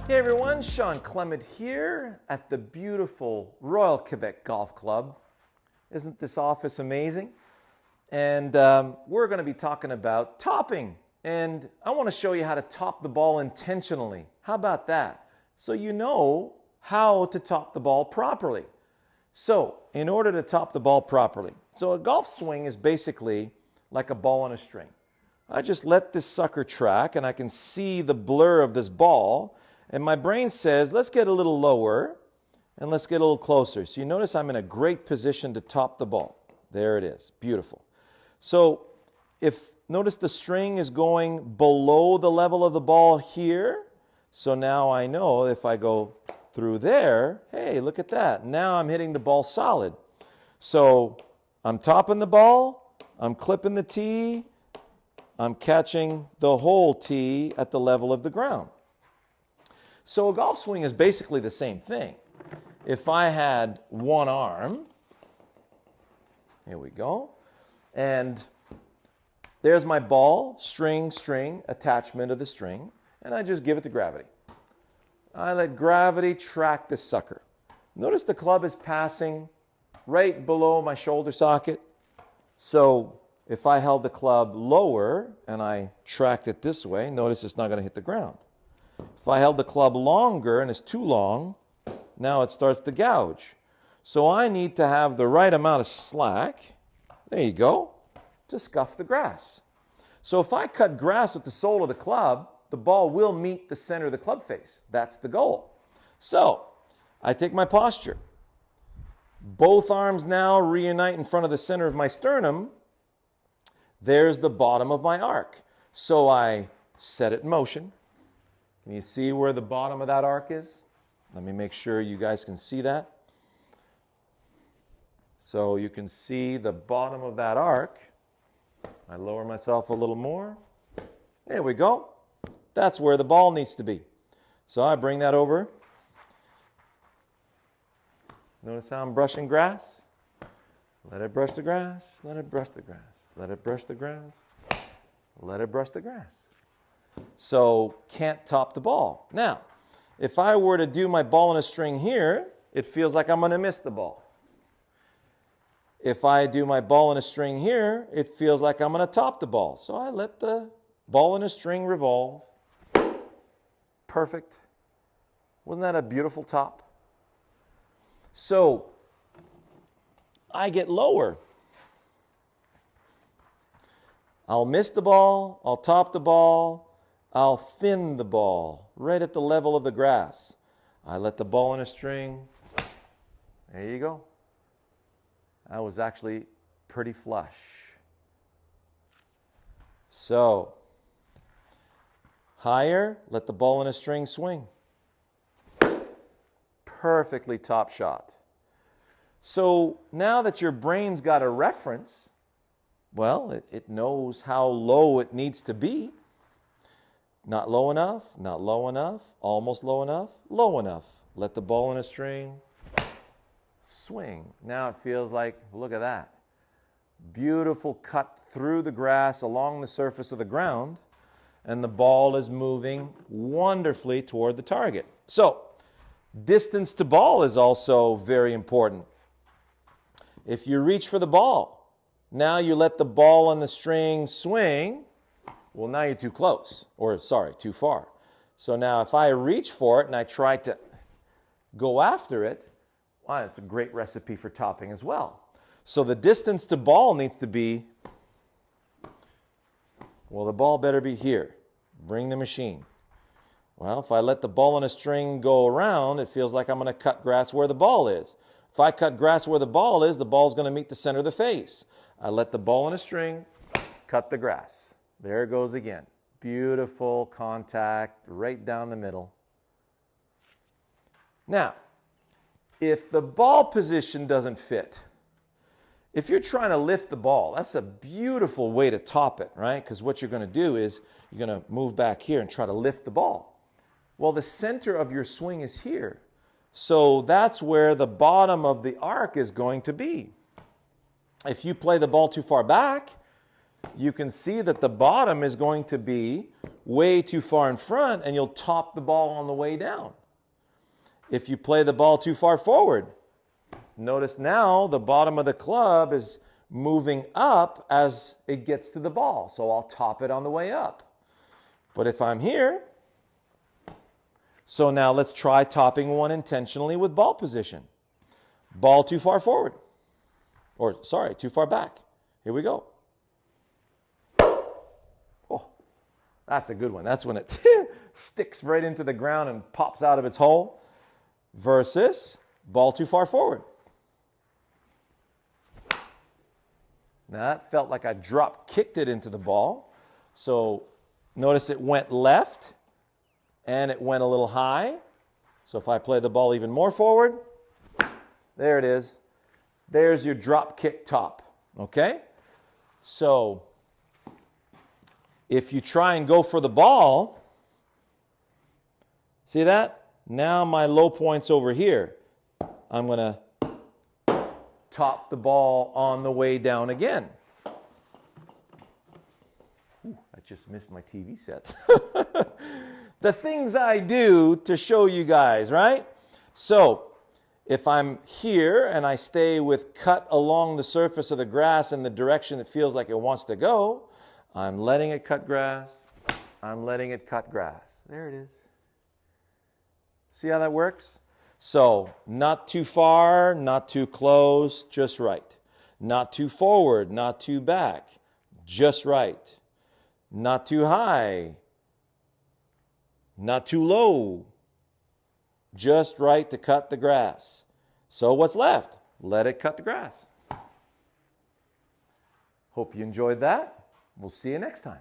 Hey everyone, Shawn Clement here at the beautiful Royal Quebec Golf Club. Isn't this office amazing? And we're going to be talking about topping. And I want to show you how to top the ball intentionally. How about that? So you know how to top the ball properly. So in order to top the ball properly, so a golf swing is basically like a ball on a string. I just let this sucker track and I can see the blur of this ball. And my brain says, let's get a little lower and let's get a little closer. So you notice I'm in a great position to top the ball. There it is. Beautiful. So notice the string is going below the level of the ball here. So now I know if I go through there, hey, look at that. Now I'm hitting the ball solid. So I'm topping the ball, I'm clipping the tee, I'm catching the whole tee at the level of the ground. So a golf swing is basically the same thing. If I had one arm, here we go, and there's my ball, string, attachment of the string, and I just give it to gravity. I let gravity track this sucker. Notice the club is passing right below my shoulder socket. So if I held the club lower and I tracked it this way, notice it's not going to hit the ground. If I held the club longer and it's too long, now it starts to gouge. So I need to have the right amount of slack, there you go, to scuff the grass. So if I cut grass with the sole of the club, the ball will meet the center of the club face. That's the goal. So I take my posture. Both arms now reunite in front of the center of my sternum. There's the bottom of my arc. So I set it in motion. Can you see where the bottom of that arc is? Let me make sure you guys can see that. So you can see the bottom of that arc. I lower myself a little more. There we go. That's where the ball needs to be. So I bring that over. Notice how I'm brushing grass? Let it brush the grass, let it brush the grass, let it brush the grass, let it brush the grass. So can't top the ball. Now, if I were to do my ball on a string here, it feels like I'm going to miss the ball. If I do my ball on a string here, it feels like I'm going to top the ball. So I let the ball on a string revolve. Perfect. Wasn't that a beautiful top? So I get lower. I'll miss the ball, I'll top the ball, I'll thin the ball right at the level of the grass. I let the ball on a string. There you go. That was actually pretty flush. So, higher, let the ball on a string swing. Perfectly top shot. So now that your brain's got a reference, well, it knows how low it needs to be. Not low enough, not low enough, almost low enough, low enough. Let the ball on a string swing. Now it feels like, look at that. Beautiful cut through the grass along the surface of the ground, and the ball is moving wonderfully toward the target. So, distance to ball is also very important. If you reach for the ball, now you let the ball on the string swing, well, now you're too close, or sorry, too far. So now if I reach for it and I try to go after it, well, it's a great recipe for topping as well. So the distance to ball needs to be, well, the ball better be here. Bring the machine. Well, if I let the ball on a string go around, it feels like I'm going to cut grass where the ball is. If I cut grass where the ball is, the ball's going to meet the center of the face. I let the ball on a string, cut the grass. There it goes again. Beautiful contact right down the middle. Now, if the ball position doesn't fit, if you're trying to lift the ball, that's a beautiful way to top it, right? Because what you're going to do is you're going to move back here and try to lift the ball. Well, the center of your swing is here. So that's where the bottom of the arc is going to be. If you play the ball too far back, you can see that the bottom is going to be way too far in front, and you'll top the ball on the way down. If you play the ball too far forward, notice now the bottom of the club is moving up as it gets to the ball. So I'll top it on the way up. But if I'm here, so now let's try topping one intentionally with ball position. Ball too far forward. Or, sorry, too far back. Here we go. Oh, that's a good one. That's when it sticks right into the ground and pops out of its hole. Versus ball too far forward. Now that felt like I drop kicked it into the ball. So notice it went left and it went a little high. So if I play the ball even more forward, there it is. There's your drop kick top. Okay? So if you try and go for the ball, see that? Now my low point's over here. I'm going to top the ball on the way down again. Ooh, I just missed my TV set. The things I do to show you guys, right? So if I'm here and I stay with cut along the surface of the grass in the direction it feels like it wants to go, I'm letting it cut grass. I'm letting it cut grass. There it is. See how that works? So, not too far, not too close, just right. Not too forward, not too back, just right. Not too high, not too low, just right to cut the grass. So what's left? Let it cut the grass. Hope you enjoyed that. We'll see you next time.